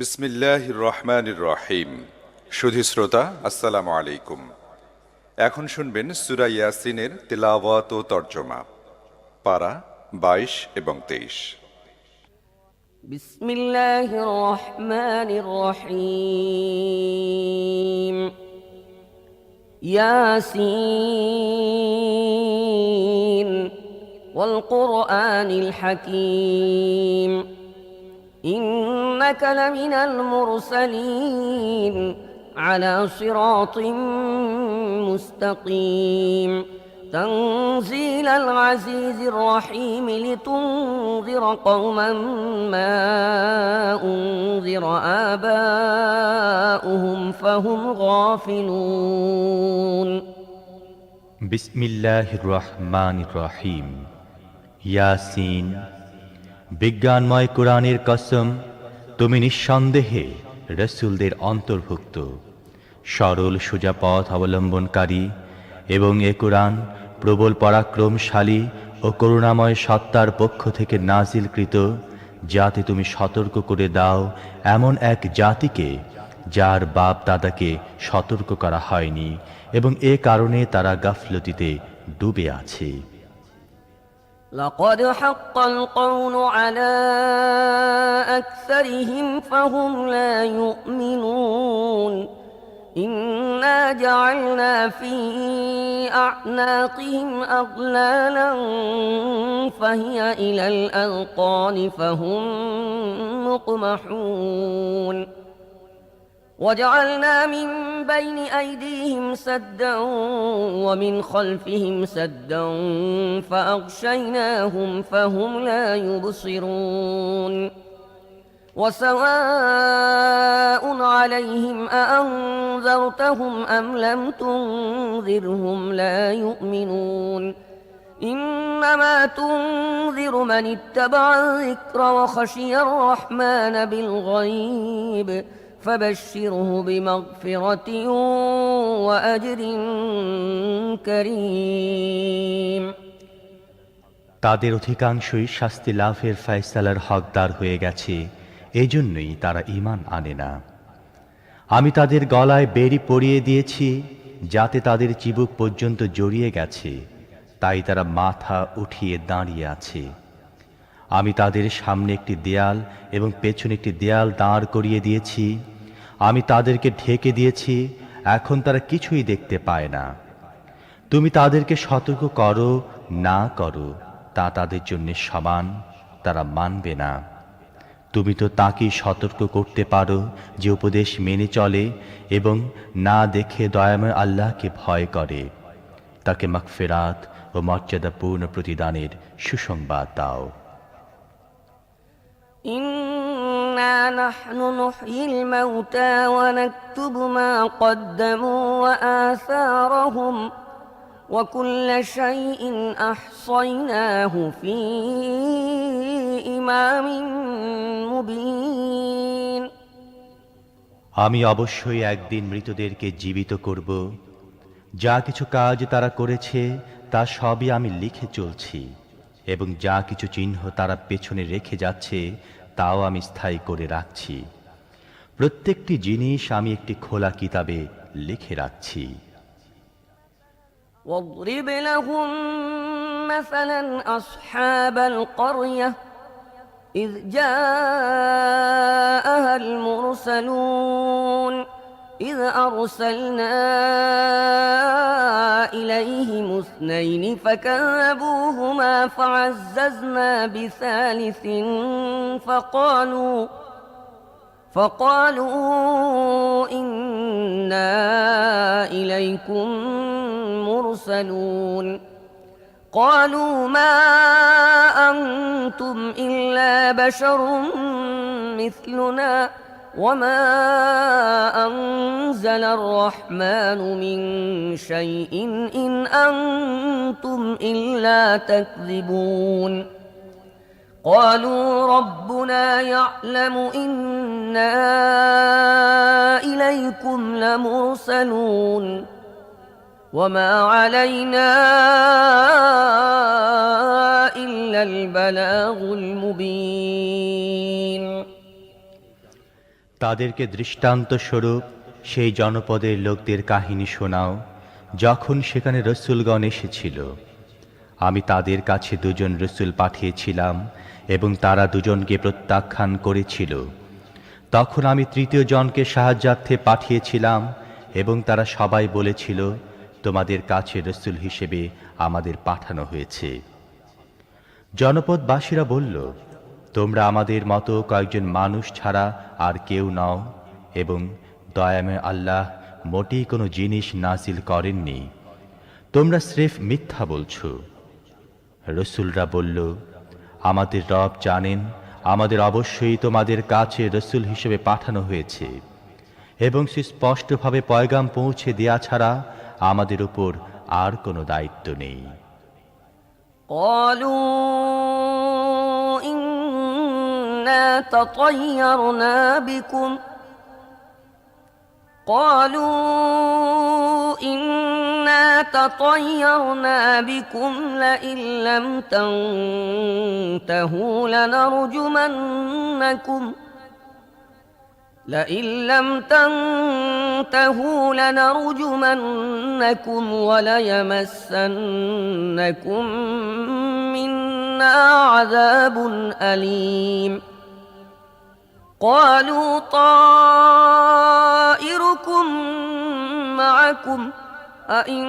বিসমিল্লাহির রহমানির রহিম। সুধী শ্রোতা, আসসালামু আলাইকুম। এখন শুনবেন সূরা ইয়াসিনের তিলাওয়াত ও তর্জমা, পারা 22 এবং 23। বিসমিল্লাহির রহমানির রহিম। ইয়াসিন ওয়াল কুরআনিল হাকীম। إنك لمن المرسلين على صراط مستقيم تنزيل العزيز الرحيم لتنذر قوما ما أنذر آباؤهم فهم غافلون বিসমিল্লাহির রহমানির রহিম। ইয়াসিন। বিজ্ঞানময় কোরআনের কসম, তুমি নিঃসন্দেহে রসুলদের অন্তর্ভুক্ত, সরল সোজা পথ অবলম্বনকারী, এবং এ কোরআন প্রবল পরাক্রমশালী ও করুণাময় সত্তার পক্ষ থেকে নাজিলকৃত, যাতে তুমি সতর্ক করে দাও এমন এক জাতিকে যার বাপ দাদাকে সতর্ক করা হয়নি এবং এ কারণে তারা গাফলতিতে ডুবে আছে। لقد حق القول على أكثرهم فهم لا يؤمنون إنا جعلنا في أعناقهم أغلالا فهي إلى الأذقان فهم مقمحون وجعلنا من بين أيديهم سدا ومن خلفهم سدا فأغشيناهم فهم لا يبصرون وسواء عليهم أأنذرتهم أم لم تنذرهم لا يؤمنون إنما تنذر من اتبع الذكر وخشي الرحمن بالغيب فبشره بمغفرة وأجر كريم। তাদের অধিকাংশই শাস্তি লাভের ফয়সালার হকদার হয়ে গেছে, এজন্যই তারা ঈমান আনে না। আমি তাদের গলায় বেড়ি পরিয়ে দিয়েছি, যাতে তাদের চিবুক পর্যন্ত জড়িয়ে গেছে, তাই তারা মাথা উঠিয়ে দাঁড়িয়ে আছে। আমি তাদের সামনে একটি দেয়াল এবং পেছনে একটি দেয়াল দাঁড় করিয়ে দিয়েছি। আমি তাদেরকে ঢেকে দিয়েছি, এখন তারা কিছুই দেখতে পায় না। তুমি তাদেরকে সতর্ক করো না করো, তা তাদের জন্য সমান, তারা মানবে না। তুমি তো তাকেই সতর্ক করতে পারো যে উপদেশ মেনে চলে এবং না দেখে দয়াময় আল্লাহকে ভয় করে। তাকে মাগফিরাত ও মর্যাদাপূর্ণ প্রতিদানের সুসংবাদ দাও। إنا نحن نحيي الموتى ونكتب ما قدموا وآثارهم وكل شيء أحصيناه في إمام مبين। আমি অবশ্যই একদিন মৃতদেরকে জীবিত করব। যা কিছু কাজ তারা করেছে তা সবই আমি লিখে চলছি, এবং যা কিছু চিহ্ন তারা পেছনে রেখে যাচ্ছে তাও আমি স্থায়ী করে রাখছি। প্রত্যেকটি জিনিস আমি একটি খোলা কিতাবে লিখে রাখছি। واضرب لهم مثلا أصحاب القرية إذ جاءها المرسلون إذ أرسلنا إليهم اثنين فكذبوهما فعززنا بثالث فقالوا إنا إليكم مرسلون قالوا ما أنتم إلا بشر مثلنا وما أنزل الرحمن من شيء إن أنتم إلا تكذبون قالوا ربنا يعلم إنا إليكم لمرسلون وما علينا إلا البلاغ المبين। তাদেরকে দৃষ্টান্ত স্বরূপ সেই জনপদের লোকদের কাহিনী শোনাও, যখন সেখানে রসূলগণ এসেছিল। আমি তাদের কাছে দুজন রসূল পাঠিয়েছিলাম এবং তারা দুজনকে প্রত্যাখ্যান করেছিল। তখন আমি তৃতীয় জনকে সাহায্যার্থে পাঠিয়েছিলাম এবং তারা সবাই বলেছিল, তোমাদের কাছে রসূল হিসেবে আমাদের পাঠানো হয়েছে। জনপদবাসীরা বলল, তোমরা আমাদের মতো কয়েকজন মানুষ ছাড়া আর কেউ নও এবং দয়াময় আল্লাহ মোটেই কোনো জিনিস নাজিল করেননি, তোমরা স্রেফ মিথ্যা বলছো। রসূলরা বলল, আমাদের রব জানেন আমাদের অবশ্যই তোমাদের কাছে রসূল হিসেবে পাঠানো হয়েছে এবং সুস্পষ্টভাবে পয়গাম পৌঁছে দেয়া ছাড়া আমাদের উপর আর কোনো দায়িত্ব নেই। قالوا إنا تطيرنا بكم لئن لم تنتهوا لنرجمنكم وليمسنكم منا عذاب أليم قالوا طائركم معكم أئن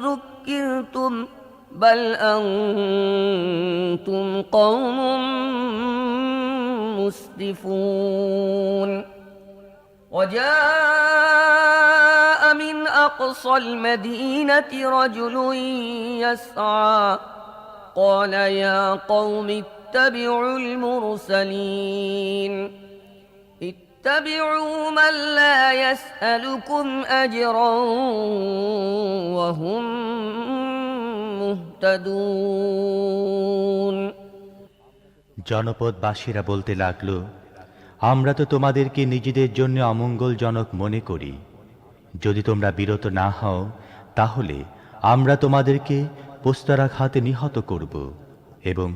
ذكرتم بل أنتم قوم مسرفون وجاء من أقصى المدينة رجل يسعى قال يا قوم اتبعوا المرسلين اتبعوا من لا يسألكم أجرا وهم মুহতাদুন। জনপদবাসীরা বলতে লাগলো, আমরা তো তোমাদেরকে নিজেদের জন্য অমঙ্গলজনক মনে করি। যদি তোমরা বিরত না হও তাহলে আমরা তোমাদেরকে পোস্তারাঘাতে নিহত করব এবং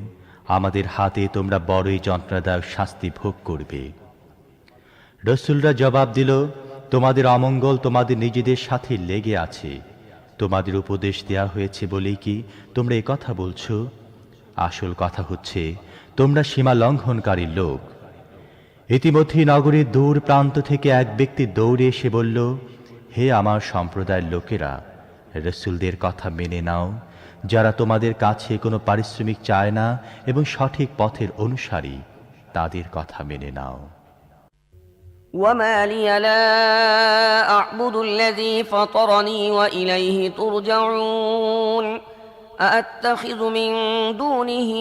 আমাদের হাতে তোমরা বড়ই যন্ত্রণাদায়ক শাস্তি ভোগ করবে। রসূলরা জবাব দিল, তোমাদের অমঙ্গল তোমাদের নিজেদের সাথে লেগে আছে। তোমাদের উপদেশ দেয়া হয়েছে বলেই কি তোমরা এই কথা বলছো? আসল কথা হচ্ছে তোমরা সীমা লঙ্ঘনকারী লোক। ইতিমধ্যে নগরীর দূর প্রান্ত থেকে এক ব্যক্তি দৌড়ে এসে বলল, হে আমার সম্প্রদায়ের লোকেরা, রসূলদের কথা মেনে নাও, যারা তোমাদের কাছে কোনো পারিশ্রমিক চায় না এবং সঠিক পথের অনুসারী, তাদের কথা মেনে নাও। وما لي لا أعبد الذي فطرني وإليه ترجعون أأتخذ من دونه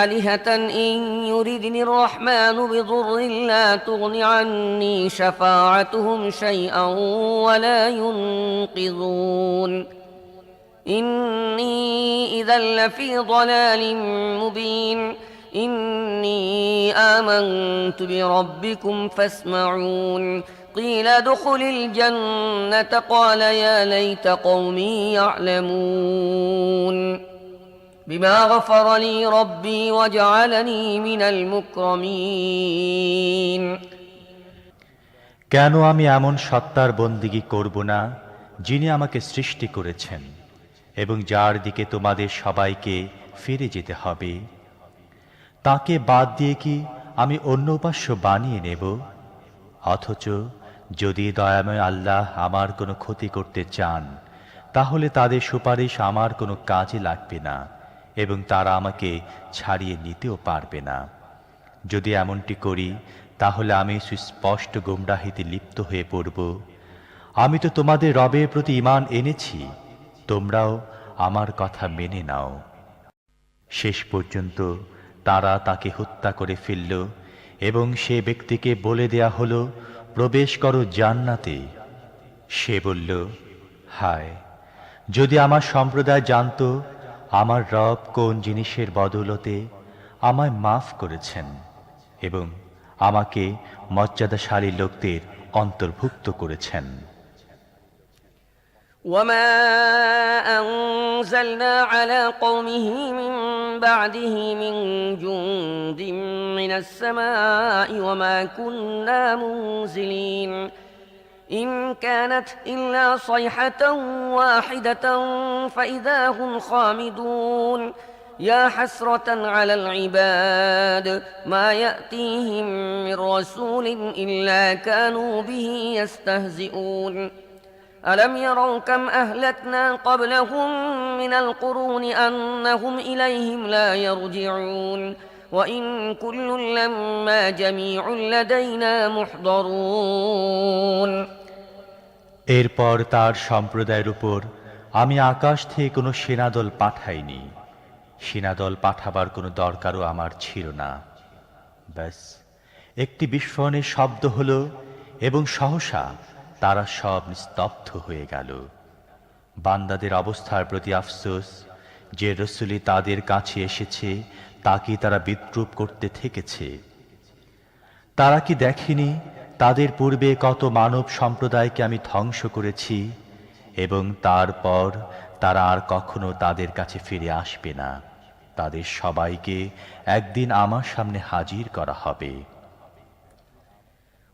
آلهة إن يردني الرحمن بضر لا تغن عني شفاعتهم شيئا ولا ينقذون إني إذا لفي ضلال مبين إني آمنت بربكم فاسمعون قيل ادخل الجنة قال يا ليت قومي يعلمون بما غفر لي ربي وجعلني من المكرمين কেন আমি এমন সত্তার বন্দিগি করব না যিনি আমাকে সৃষ্টি করেছেন এবং যার দিকে তোমাদের সবাইকে ফিরে যেতে হবে? তাকে বাদ দিয়ে কি আমি অন্য উপাস্য বানিয়ে নেব? অথচ যদি দয়াময় আল্লাহ আমার কোনো ক্ষতি করতে চান তাহলে তাদের সুপারিশ আমার কোনো কাজে লাগবে না এবং তারা আমাকে ছাড়িয়ে নিতেও পারবে না। যদি এমনটি করি তাহলে আমি সুস্পষ্ট গোমরাহিতে লিপ্ত হয়ে পড়ব। আমি তো তোমাদের রবের প্রতি ঈমান এনেছি, তোমরাও আমার কথা মেনে নাও। শেষ পর্যন্ত তারা তাকে হত্যা করে ফেলল এবং সে ব্যক্তিকে বলে দেয়া হলো, প্রবেশ করো জান্নাতে। সে বলল, হায়, যদি আমার সম্প্রদায় জানতো আমার রব কোন জিনিসের বদৌলতে আমায় মাফ করেছেন এবং আমাকে মর্যাদাশালী লোকদের অন্তর্ভুক্ত করেছেন। وما أنزلنا على قومه من بعده من جند من السماء وما كنا منزلين إن كانت إلا صيحة واحدة فإذا هم خامدون يا حسرة على العباد ما يأتيهم من رسول إلا كانوا به يستهزئون ألم يروا كم أهلكنا قبلهم من القرون أنهم إليهم لا يرجعون وإن كل لما جميع لدينا محضرون এরপর তার সম্প্রদায়ের উপর আমি আকাশ থেকে কোনো সেনাদল পাঠাইনি। সেনাদল পাঠাবার কোনো দরকারও আমার ছিল না। ব্যাস একটি বিস্ফোরণের শব্দ হলো এবং সহসা তারা সব নিস্তব্ধ হয়ে গেল। বান্দাদের অবস্থার প্রতি আফসোস, যে রসূলই তাদের কাছে এসেছে তাকে তারা বিদ্রূপ করতে থেকেছে। তারা কি দেখেনি তাদের পূর্বে কত মানব সম্প্রদায়কে আমি ধ্বংস করেছি এবং তারপর তারা আর কখনো তাদের কাছে ফিরে আসবে না। তাদের সবাইকে একদিন আমার সামনে হাজির করা হবে।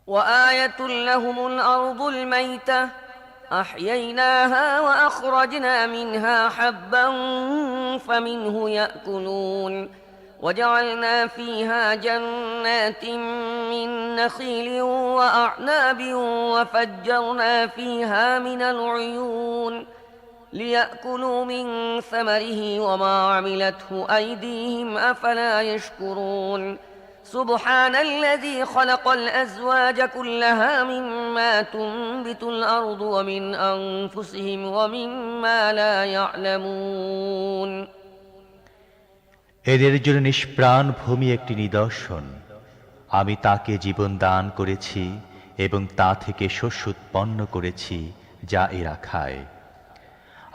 وآية لهم الأرض الميتة أحييناها وأخرجنا منها حبا فمنه يأكلون وجعلنا فيها جنات من نخيل وأعناب وفجرنا فيها من العيون ليأكلوا من ثمره وما عملته أيديهم أفلا يشكرون سبحان الذي خلق الأزواج كلها مما تنبت الأرض ومن أنفسهم ومما لا يعلمون এদের জন্য নিষ্প্রাণ ভূমি একটি নিদর্শন। আমি তাকে জীবন দান করেছি এবং তা থেকে শস্য উৎপন্ন করেছি যা এরা খায়।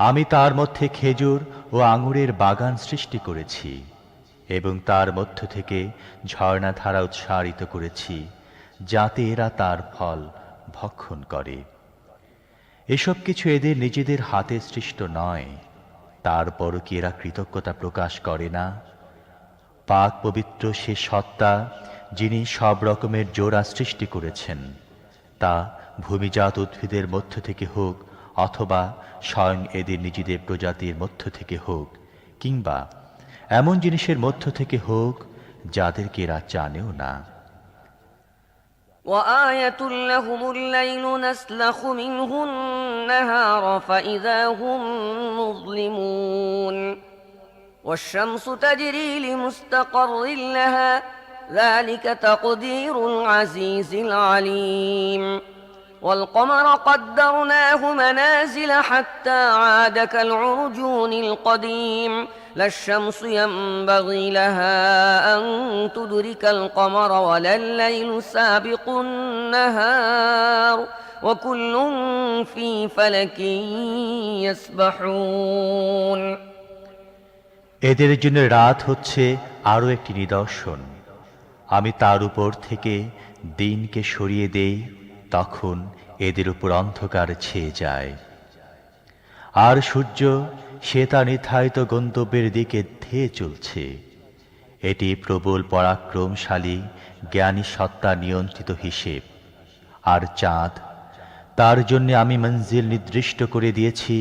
আমি তার মধ্যে খেজুর ও আঙুরের বাগান সৃষ্টি করেছি এবং তার মধ্য থেকে ঝর্ণাধারা উৎসারিত করেছি যাতে এরা তার ফল ভক্ষণ করে। এসব কিছু এদের নিজেদের হাতে সৃষ্ট নয়, তারপরও কি এরা কৃতজ্ঞতা প্রকাশ করে না? পাক পবিত্র সে সত্তা যিনি সব রকমের জোড়া সৃষ্টি করেছেন, তা ভূমিজাত উদ্ভিদের মধ্য থেকে হোক অথবা স্বয়ং এদের নিজেদের প্রজাতির মধ্য থেকে হোক, কিংবা এমন জিনিসের মধ্য থেকে হোক যাদেরকে এরা জানেও না। وآية لهم الليل نسلخ منه النهار فإذا هم مظلمون والشمس تجري لمستقر لها ذلك تقدير العزيز العليم والقمر قدرناه منازل حتى عاد كالعرجون القديم لا الشمس ينبغي لها أن تدرك القمر ولا الليل سابق النهار وكل في فلك يسبحون এদের জন্য রাত হচ্ছে আরো একটি নিদর্শন। আমি তার উপর থেকে দিনকে সরিয়ে দেই, তখন এদের উপর অন্ধকার ছেয়ে যায়। আর সূর্য সে তার নির্ধারিত গন্তব্যের দিকে ধেয়ে চলছে। এটি প্রবল পরাক্রমশালী জ্ঞানী সত্তা নিয়ন্ত্রিত হিসেব। আর চাঁদ, তার জন্য আমি মঞ্জিল নির্দিষ্ট করে দিয়েছি,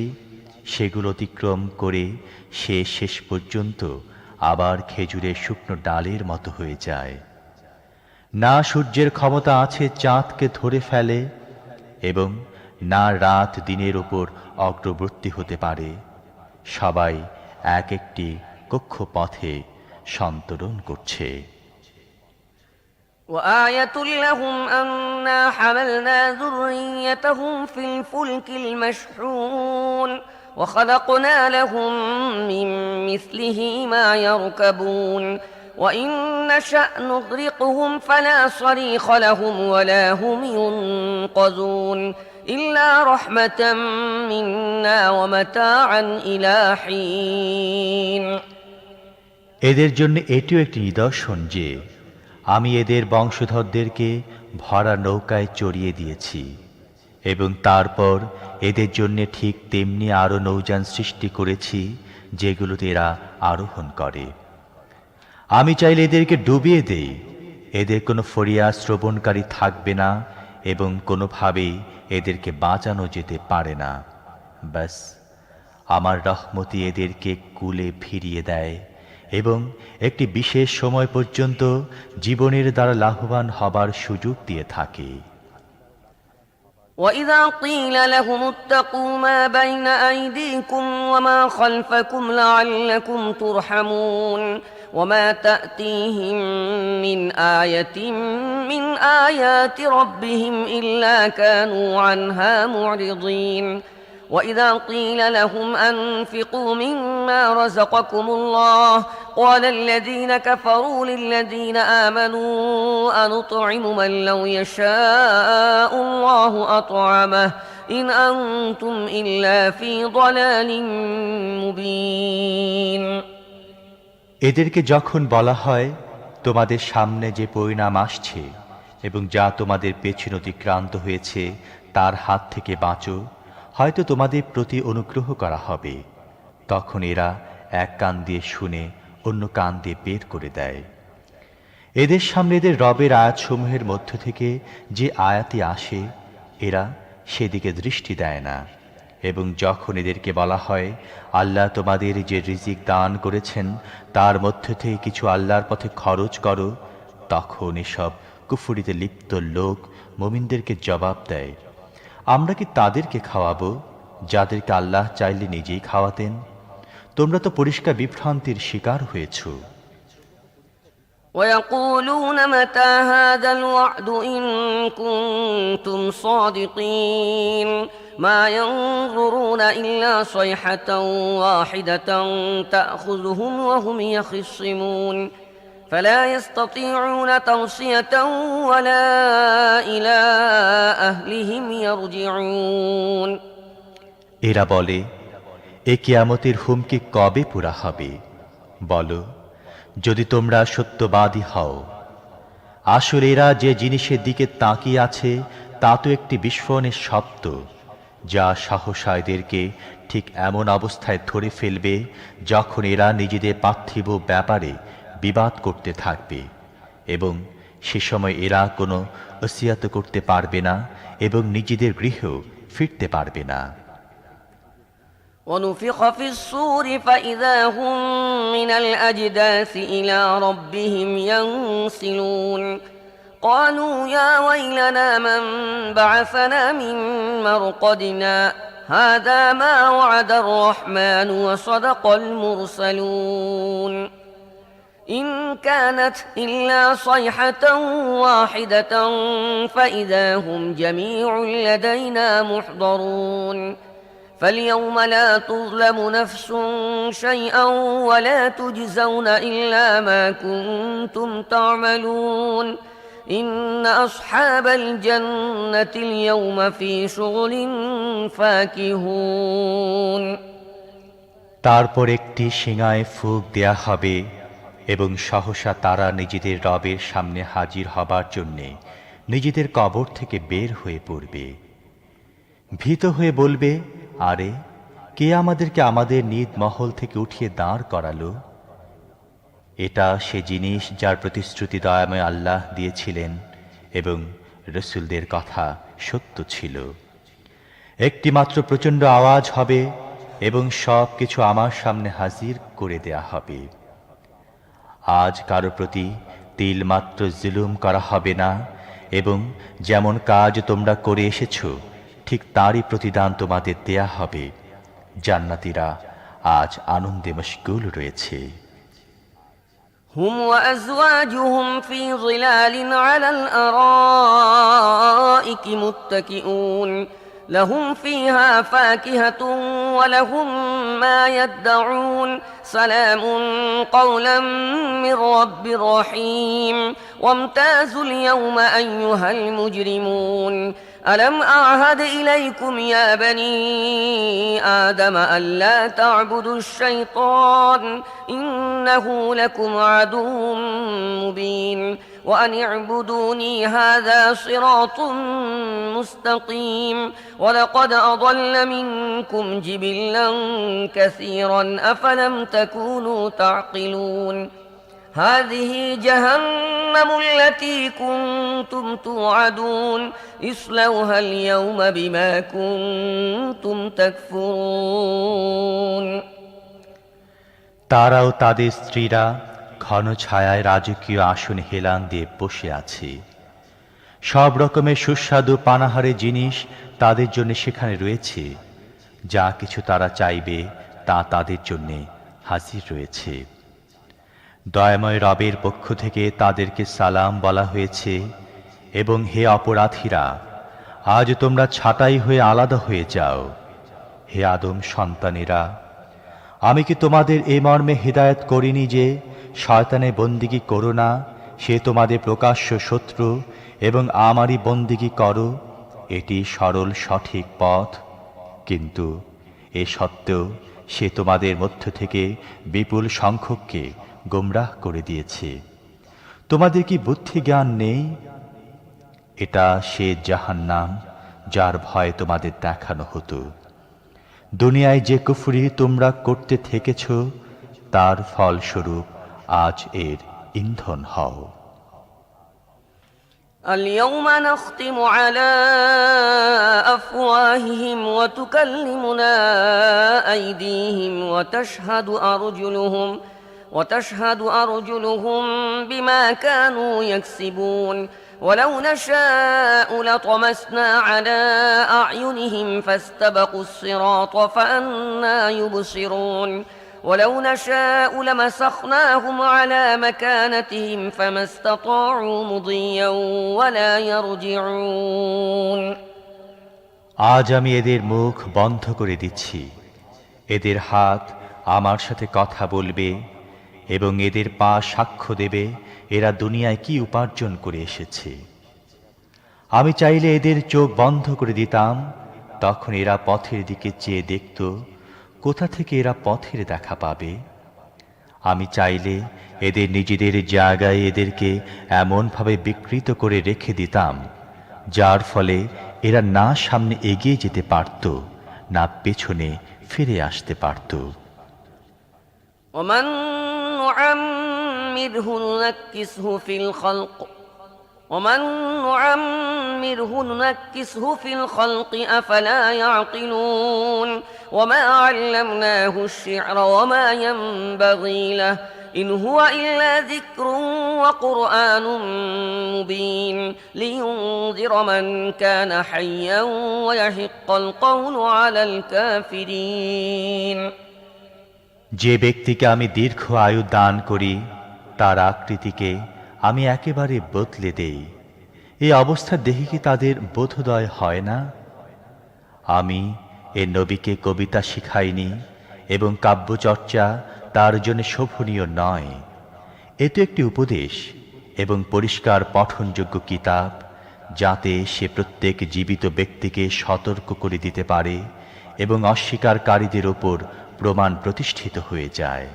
সেগুলো অতিক্রম করে সে শেষ পর্যন্ত আবার খেজুরের শুকনো ডালের মতো হয়ে যায়। না সূর্যের ক্ষমতা আছে চাঁদকে ধরে ফেলে এবং না রাত দিনের উপর অগ্রবর্তী হতে পারে। সবাই এক একটি কক্ষপথে সন্তরণ করছে। وآية لهم أنا حملنا ذريتهم في الفلك المشحون وخلقنا لهم من مثله ما يركبون وإن نشأ نغرقهم فلا صريخ لهم ولا هم ينقذون إلا رحمة منا ومتاعا إلى حين এদের জন্য এটিও একটি নিদর্শন যে আমি এদের বংশধরদেরকে ভরা নৌকায় চড়িয়ে দিয়েছি এবং তারপর এদের জন্য ঠিক তেমনি আরো নৌযান সৃষ্টি করেছি যেগুলোতে এরা আরোহণ করে। আমি চাইলে এদেরকে ডুবিয়ে দেই, এদের কোনো ফরিয়াদ শ্রবণকারী থাকবে না এবং কোনোভাবেই এদেরকে বাঁচানো যেতে পারে না। ব্যাস আমার রহমতি এদেরকে কূলে ফিরিয়ে দেয় এবং একটি বিশেষ সময় পর্যন্ত জীবনের দ্বারা লাভবান হবার সুযোগ দিয়ে থাকে। وإذا قيل لهم اتقوا ما بين أيديكم وما خلفكم لعلكم ترحمون وما تأتيهم من آية من آيات ربهم إلا كانوا عنها معرضين وإذا قيل لهم أنفقوا مما رزقكم الله قال الذين كفروا للذين آمنوا أنطعم من لو يشاء الله أطعمه إن أنتم إلا في ضلال مبين। এদেরকে যখন বলা হয় তোমাদের সামনে যে পরিণাম আসছে এবং যা তোমাদের পেছনে অতিক্রান্ত হয়েছে তার হাত থেকে বাঁচো, হয়তো তোমাদের প্রতি অনুগ্রহ করা হবে, তখন এরা এক কান দিয়ে শুনে অন্য কান দিয়ে বের করে দেয়। এদের সামনে এদের রবের আয়াতসমূহের মধ্য থেকে যে আয়াতি আসে এরা সেদিকে দৃষ্টি দেয় না, এবং যখন এদেরকে বলা হয় আল্লাহ তোমাদের যে রিজিক দান করেছেন তার মধ্য থেকে কিছু আল্লাহর পথে খরচ করো, তখন এসব কুফরিতে লিপ্ত লোক মুমিনদেরকে জবাব দেয়, আমরা কি তাদেরকে খাওয়াবো যাদেরকে আল্লাহ চাইলে নিজেই খাওয়াতেন? তোমরা তো পরিষ্কার বিভ্রান্তির শিকার হয়েছ। ويقولون متى هذا الوعد إن كنتم صادقين ما ينظرون إلا صيحة واحدة تأخذهم وهم يخصمون فلا يستطيعون توصية ولا إلى أهلهم يرجعون। এরা বলে, এ কিয়ামতের হুমকি কবে পুরা হবে? বলো, যদি তোমরা সত্যবাদী হও। আসলে এরা যে জিনিসের দিকে তাকিয়ে আছে তা তো একটি বিস্ফোরণের শব্দ, যা সহসা এদেরকে ঠিক এমন অবস্থায় ধরে ফেলবে যখন এরা নিজেদের পার্থিব ব্যাপারে বিবাদ করতে থাকবে, এবং সে সময় এরা কোনো ওসিয়াত করতে পারবে না এবং নিজেদের গৃহেও ফিরতে পারবে না। ونفخ في الصور فإذا هم من الأجداث إلى ربهم ينسلون قالوا يا ويلنا من بعثنا من مرقدنا هذا ما وعد الرحمن وصدق المرسلون إن كانت إلا صيحة واحدة فإذا هم جميع لدينا محضرون فاليوم لا تظلم نفس شيئا ولا تجزون إلا ما كنتم تعملون إن أصحاب الجنة اليوم في شغل فاكهون। তারপর একটি শিঙায় ফুঁক দেয়া হবে এবং সহসা তারা নিজেদের রবের সামনে হাজির হবার জন্যে নিজেদের কবর থেকে বের হয়ে পড়বে। ভীত হয়ে বলবে, আরে কে আমাদেরকে আমাদের নিজ মহল থেকে উঠিয়ে দাঁড় করালো? এটা সে জিনিস যার প্রতিশ্রুতি দয়াময় আল্লাহ দিয়েছিলেন এবং রসুলদের কথা সত্য ছিল। একটি মাত্র প্রচণ্ড আওয়াজ হবে এবং সব কিছু আমার সামনে হাজির করে দেয়া হবে। আজ কারো প্রতি তিল মাত্র জুলুম করা হবে না, এবং যেমন কাজ তোমরা করে এসেছো ঠিক তারই প্রতিদান তোমাদের দেয়া হবে। জান্নাতীরা আজ আনন্দে মশগুল রয়েছে। هم وأزواجهم في ظلال على الأرائك متكئون لهم فيها فاكهة ولهم ما يدعون سلام قولا من رب رحيم وامتازوا اليوم أيها المجرمون ألم أعهد إليكم يا بني آدم ألا تعبدوا الشيطان إنه لكم عدو مبين وأن اعبدوني هذا صراط مستقيم ولقد أضل منكم جبلا كثيرا أفلم تكونوا تعقلون هذه جهنم التي كنتم توعدون اصلوها اليوم بما كنتم تكفرون তারাও তাদের স্ত্রীরা ঘন ছায়ায় রাজকীয় আসন হেলান দিয়ে বসে আছে। সব রকমের সুস্বাদু পানাহারে জিনিস তাদের জন্য সেখানে রয়েছে। যা কিছু তারা চাইবে তা তাদের জন্য হাজির রয়েছে। দয়াময় রবের পক্ষ থেকে তাদেরকে সালাম বলা হয়েছে এবং হে অপরাধীরা, আজ তোমরা ছাঁটাই হয়ে আলাদা হয়ে যাও। হে আদম সন্তানেরা, আমি কি তোমাদের এই মর্মে হিদায়াত করিনি যে শয়তানের বন্দিগি করো না, সে তোমাদের প্রকাশ্য শত্রু, এবং আমারই বন্দিগি করো, এটি সরল সঠিক পথ। কিন্তু এ সত্ত্বেও সে তোমাদের মধ্য থেকে বিপুল সংখ্যককে গোমরাহ করে দিয়েছে। তোমাদের কি বুদ্ধি জ্ঞান নেই? এটা সে জাহান্নাম যার ভয় তোমাদের দেখানো হতো। দুনিয়ায় যে কুফরি তোমরা করতে থেকেছ তার ফলস্বরূপ আজ এর ইন্ধন হও। اليوم نختم على أفواههم وتكلمنا أيديهم وتشهد أرجلهم بما كانوا يكسبون ولو نشاء لطمسنا على أعينهم فاستبقوا الصراط فأنى يبصرون ولو نشاء لمسخناهم على مكانتهم فما استطاعوا مضيا ولا يرجعون আজ আমি এদের মুখ বন্ধ করে দিচ্ছি, এদের হাত আমার সাথে কথা বলবে এবং এদের পা সাক্ষ্য দেবে এরা দুনিয়ায় কি উপার্জন করে এসেছে। আমি চাইলে এদের চোখ বন্ধ করে দিতাম, তখন এরা পথের দিকে চেয়ে দেখত কোথা থেকে এরা পথের দেখা পাবে। আমি চাইলে এদের নিজেদের জায়গায় এদেরকে এমনভাবে বিকৃত করে রেখে দিতাম যার ফলে এরা না সামনে এগিয়ে যেতে পারত, না পেছনে ফিরে আসতে পারত। ومن نعمره ننكسه في الخلق أفلا يعقلون وما علمناه الشعر وما ينبغي له إن هو إلا ذكر وقرآن مبين لينذر من كان حيا ويحق القول على الكافرين যে ব্যক্তিকে আমি দীর্ঘ আয়ু দান করি তার আকৃতিকে আমি একেবারে বদলে দেই। এই অবস্থা দেখে কি তাদের বোধোদয় হয় না? আমি এ নবীকে কবিতা শিখাইনি এবং কাব্যচর্চা তার জন্য শোভনীয় নয়। এ তো একটি উপদেশ এবং পরিষ্কার পঠনযোগ্য কিতাব, যাতে সে প্রত্যেক জীবিত ব্যক্তিকে সতর্ক করে দিতে পারে এবং অস্বীকারীদের উপর প্রমাণ প্রতিষ্ঠিত হয়ে যায়।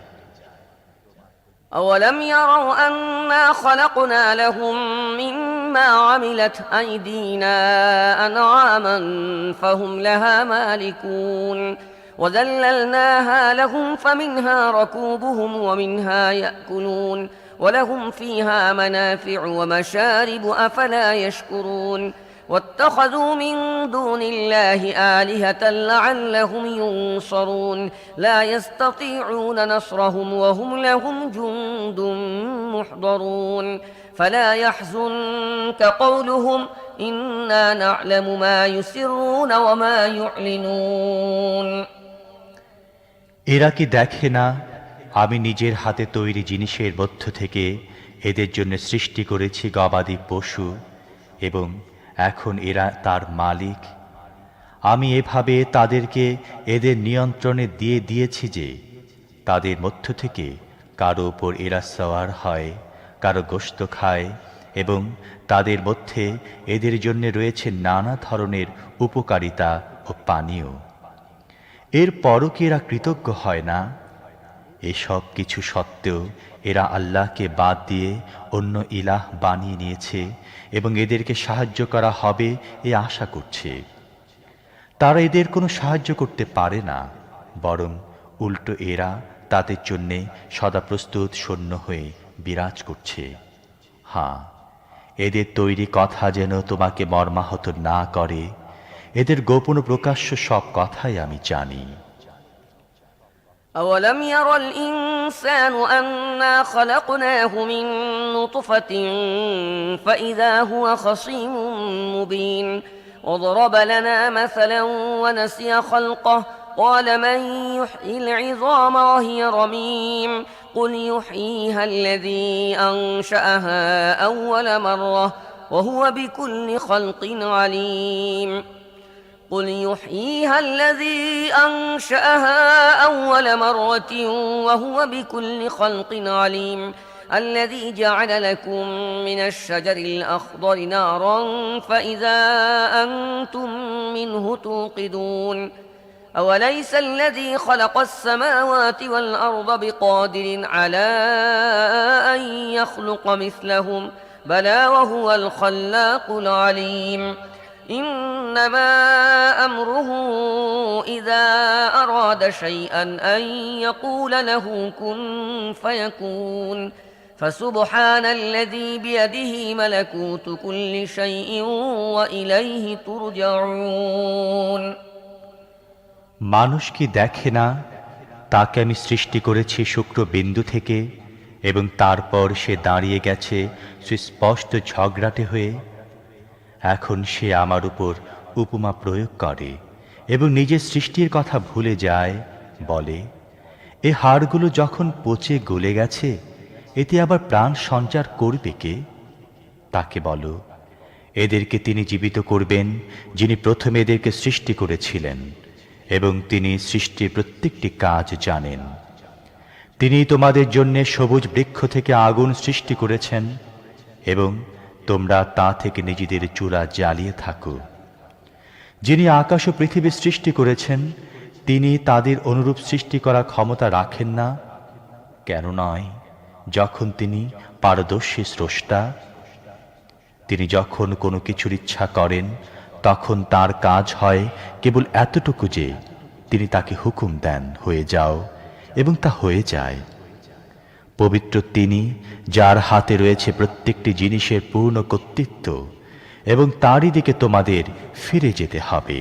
أولم يروا أنا خلقنا لهم مما عملت أيدينا أنعاما فهم لها مالكون وذللناها لهم فمنها ركوبهم ومنها يأكلون ولهم فيها منافع ومشارب أفلا يشكرون واتخذوا من دون الله آلهة لعلهم ينصرون لا يستطيعون نصرهم وهم لهم جند محضرون فلا يحزنك قولهم إنا نعلم ما يسرون وما يعلنون এরা কি দেখে না আমি নিজের হাতে তৈরি জিনিসের মধ্য থেকে এদের জন্য সৃষ্টি করেছি গবাদি পশু এবং এখন এরা তার মালিক। আমি এভাবে তাদেরকে এদের নিয়ন্ত্রণে দিয়ে দিয়েছি যে তাদের মধ্য থেকে কারো উপর এরা সওয়ার হয়, কারো গোশত খায় এবং তাদের মধ্যে এদের জন্য রয়েছে নানা ধরনের উপকারিতা ও পানীয়। এর পরও কি এরা কৃতজ্ঞ হয় না? এসব কিছু সত্ত্বেও এরা আল্লাহকে বাদ দিয়ে অন্য ইলাহ বানিয়ে নিয়েছে এবং এদেরকে সাহায্য করা হবে এ আশা করছে। তারা এদের কোনো সাহায্য করতে পারে না, বরং উল্টো এরা তাদের জন্যে সদা প্রস্তুত সৈন্য হয়ে বিরাজ করছে। হ্যাঁ, এদের তৈরি কথা যেন তোমাকে মর্মাহত না করে, এদের গোপন প্রকাশ্য সব কথাই আমি জানি। أولم ير الإنسان أنا خلقناه من نطفة فإذا هو خصيم مبين وضرب لنا مثلا ونسي خلقه قال من يحيي العظام وهي رميم قل يحييها الذي أنشأها أول مرة وهو بكل خلق عليم قل يحييها الذي أنشأها أول مرة وهو بكل خلق عليم الذي جعل لكم من الشجر الأخضر نارا فإذا أنتم منه توقدون أوليس الذي خلق السماوات والأرض بقادر على أن يخلق مثلهم بلى وهو الخلاق العليم إنما أمره إذا أراد شيئا أن يقول له كن فيكون فسبحان الذي بيده ملكوت كل شيء وإليه ترجعون মানুষ কি দেখে না, তাকে আমি সৃষ্টি করেছি শুক্র বিন্দু থেকে এবং তারপর সে দাঁড়িয়ে গেছে সুস্পষ্ট ঝগড়াটে হয়ে। এখন সে আমার উপর উপমা প্রয়োগ করে এবং নিজের সৃষ্টির কথা ভুলে যায়, বলে এ হাড়গুলো যখন পচে গলে গেছে এতে আবার প্রাণ সঞ্চার করবে কে? তাকে বলো, এদেরকে তিনি জীবিত করবেন যিনি প্রথমে এদেরকে সৃষ্টি করেছিলেন এবং তিনি সৃষ্টির প্রত্যেকটি কাজ জানেন। তিনি তোমাদের জন্য সবুজ বৃক্ষ থেকে আগুন সৃষ্টি করেছেন এবং তোমরা তা থেকে নিজেদের চুলা জ্বালিয়ে থাকো। যিনি আকাশ ও পৃথিবী সৃষ্টি করেছেন তিনি তাদের অনুরূপ সৃষ্টি করার ক্ষমতা রাখেন না? কেন নয়, যখন তিনি পারদর্শী স্রষ্টা। তিনি যখন কোনো কিছুর ইচ্ছা করেন তখন তার কাজ হয় কেবল এতটুকু যে তিনি তাকে হুকুম দেন হয়ে যাও, এবং তা হয়ে যায়। পবিত্র তিনি, যার হাতে রয়েছে প্রত্যেকটি জিনিসের পূর্ণ কর্তৃত্ব, এবং তারই দিকে তোমাদের ফিরে যেতে হবে।